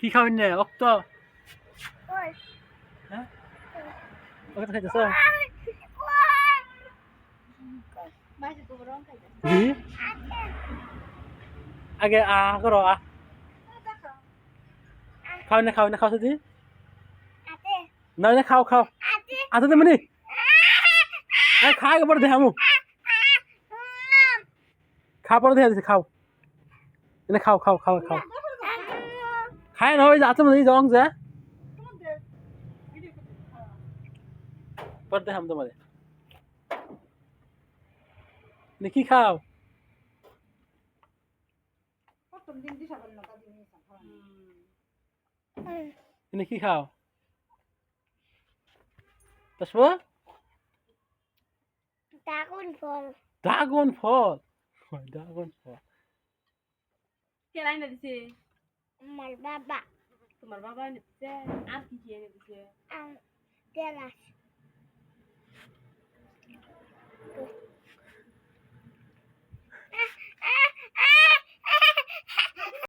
কি খাবেন না অক্ত হ্যাঁ ওকে খাইতেছ জি আগে করো খাও না খাও দি না খাও খাও আতে দেমনি খাই পরে দেখামু খা পরে দেখা দিছি খাও এনে খাও খাই না ওই আছে মানে জং যে পরে দেখাম তোমারে কি খাও কি খাও তারপর ড্রাগন ফল কে রাইনা দিছে আমার বাবা তোমার বাবা এনে দিছে আর কি কি এনে দিছে তেলাস